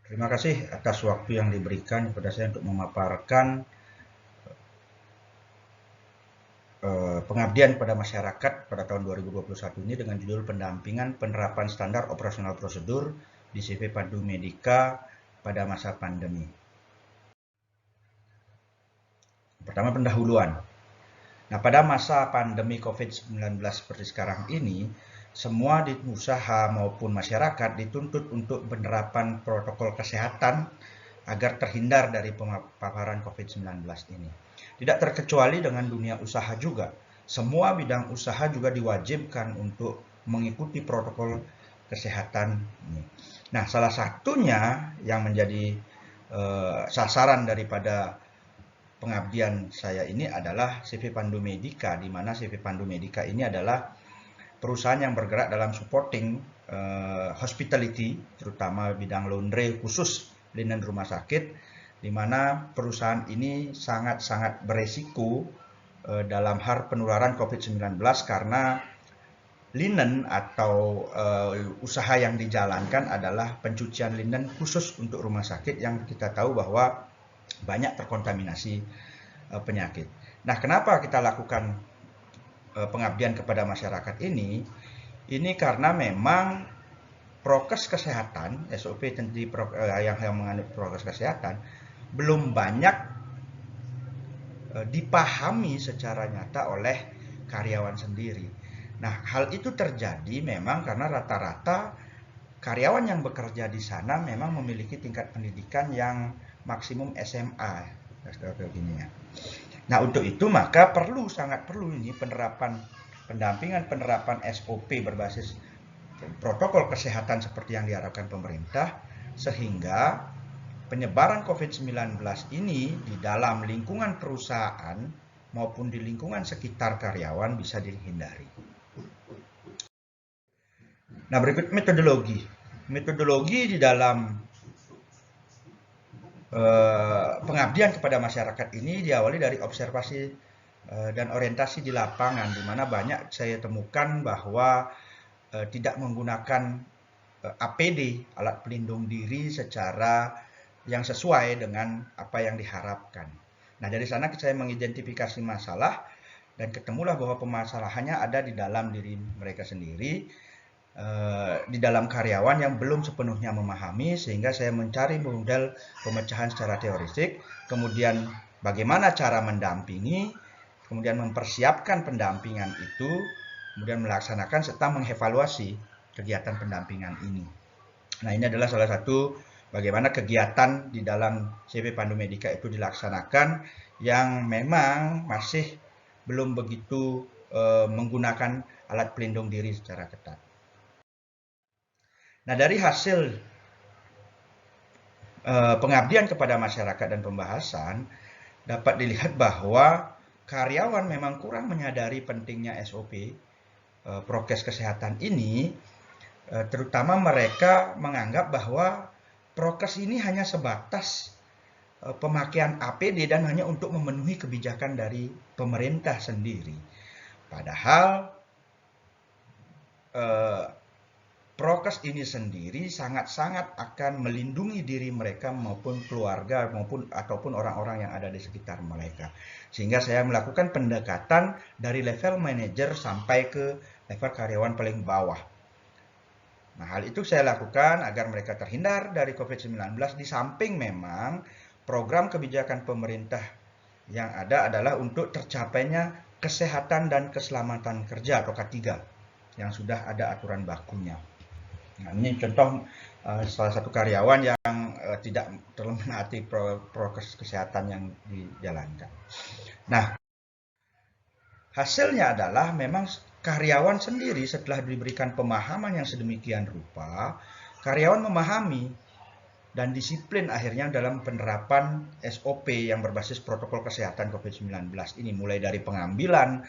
Terima kasih atas waktu yang diberikan kepada saya untuk memaparkan pengabdian pada masyarakat pada tahun 2021 ini dengan judul pendampingan penerapan standar operasional prosedur di CV Pandu Medika pada masa pandemi. Pertama, pendahuluan. Nah, pada masa pandemi COVID-19 seperti sekarang ini, semua usaha maupun masyarakat dituntut untuk penerapan protokol kesehatan agar terhindar dari paparan COVID-19 ini. Tidak terkecuali dengan dunia usaha juga. Semua bidang usaha juga diwajibkan untuk mengikuti protokol kesehatan ini. Nah, salah satunya yang menjadi sasaran daripada pengabdian saya ini adalah CV Pandu Medika, di mana CV Pandu Medika ini adalah perusahaan yang bergerak dalam supporting hospitality, terutama bidang laundry khusus linen rumah sakit, di mana perusahaan ini sangat-sangat beresiko dalam hal penularan COVID-19 karena linen atau usaha yang dijalankan adalah pencucian linen khusus untuk rumah sakit yang kita tahu bahwa banyak terkontaminasi penyakit. Nah, kenapa kita lakukan pengabdian kepada masyarakat ini? Ini karena memang prokes kesehatan, SOP yang menganut prokes kesehatan belum banyak dipahami secara nyata oleh karyawan sendiri. Nah, hal itu terjadi memang karena rata-rata karyawan yang bekerja di sana memang memiliki tingkat pendidikan yang maksimum SMA. Nah, untuk itu maka sangat perlu ini pendampingan penerapan SOP berbasis protokol kesehatan seperti yang diharapkan pemerintah, sehingga penyebaran COVID-19 ini di dalam lingkungan perusahaan maupun di lingkungan sekitar karyawan bisa dihindari. Nah, berikut metodologi. Metodologi di dalam pengabdian kepada masyarakat ini diawali dari observasi dan orientasi di lapangan, di mana banyak saya temukan bahwa tidak menggunakan APD, alat pelindung diri, secara yang sesuai dengan apa yang diharapkan. Nah, dari sana saya mengidentifikasi masalah dan ketemulah bahwa permasalahannya ada di dalam diri mereka sendiri, di dalam karyawan yang belum sepenuhnya memahami, sehingga saya mencari model pemecahan secara teoretik, kemudian bagaimana cara mendampingi, kemudian mempersiapkan pendampingan itu, kemudian melaksanakan serta mengevaluasi kegiatan pendampingan ini. Nah, ini adalah salah satu bagaimana kegiatan di dalam CV Pandu Medika itu dilaksanakan yang memang masih belum begitu menggunakan alat pelindung diri secara ketat. Nah, dari hasil pengabdian kepada masyarakat dan pembahasan dapat dilihat bahwa karyawan memang kurang menyadari pentingnya SOP prokes kesehatan ini, terutama mereka menganggap bahwa prokes ini hanya sebatas pemakaian APD dan hanya untuk memenuhi kebijakan dari pemerintah sendiri. Padahal prokes ini sendiri sangat-sangat akan melindungi diri mereka maupun keluarga ataupun orang-orang yang ada di sekitar mereka. Sehingga saya melakukan pendekatan dari level manajer sampai ke level karyawan paling bawah. Nah, hal itu saya lakukan agar mereka terhindar dari COVID-19, di samping memang program kebijakan pemerintah yang ada adalah untuk tercapainya kesehatan dan keselamatan kerja atau K3 yang sudah ada aturan bakunya. Nah, ini contoh salah satu karyawan yang tidak terlalu menaati prokes kesehatan yang dijalankan. Nah, hasilnya adalah memang karyawan sendiri setelah diberikan pemahaman yang sedemikian rupa, karyawan memahami dan disiplin akhirnya dalam penerapan SOP yang berbasis protokol kesehatan COVID-19 ini, mulai dari pengambilan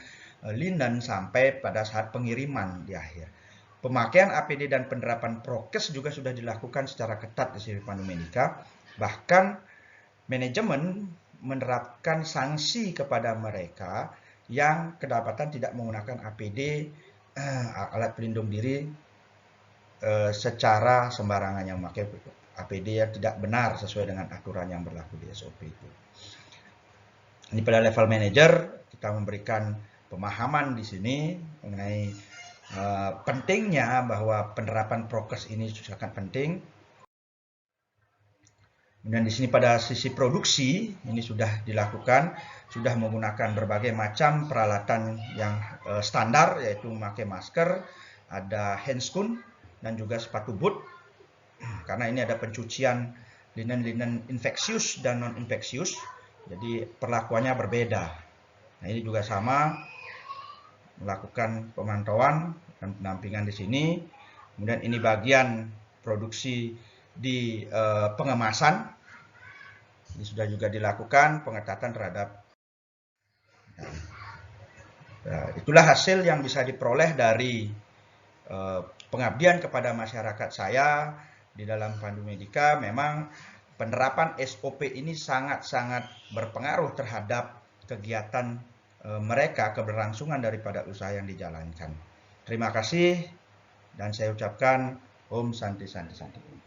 linen sampai pada saat pengiriman di akhir. Pemakaian APD dan penerapan prokes juga sudah dilakukan secara ketat di CV Pandu Medika. Bahkan manajemen menerapkan sanksi kepada mereka yang kedapatan tidak menggunakan APD, alat pelindung diri, secara sembarangan, yang memakai APD yang tidak benar sesuai dengan aturan yang berlaku di SOP itu. Ini pada level manajer kita memberikan pemahaman di sini mengenai pentingnya bahwa penerapan prokes ini sangat penting. Kemudian di sini pada sisi produksi ini sudah dilakukan, sudah menggunakan berbagai macam peralatan yang standar, yaitu memakai masker, ada handscoon dan juga sepatu boot. Karena ini ada pencucian linen-linen infeksius dan non-infeksius, jadi perlakuannya berbeda. Nah, ini juga sama, melakukan pemantauan dan pendampingan di sini. Kemudian ini bagian produksi di pengemasan. Ini sudah juga dilakukan pengetatan terhadap. Nah, itulah hasil yang bisa diperoleh dari pengabdian kepada masyarakat saya di dalam Pandu Medika. Memang penerapan SOP ini sangat-sangat berpengaruh terhadap kegiatan mereka, keberlangsungan daripada usaha yang dijalankan. Terima kasih dan saya ucapkan Om Santi Santi Santi.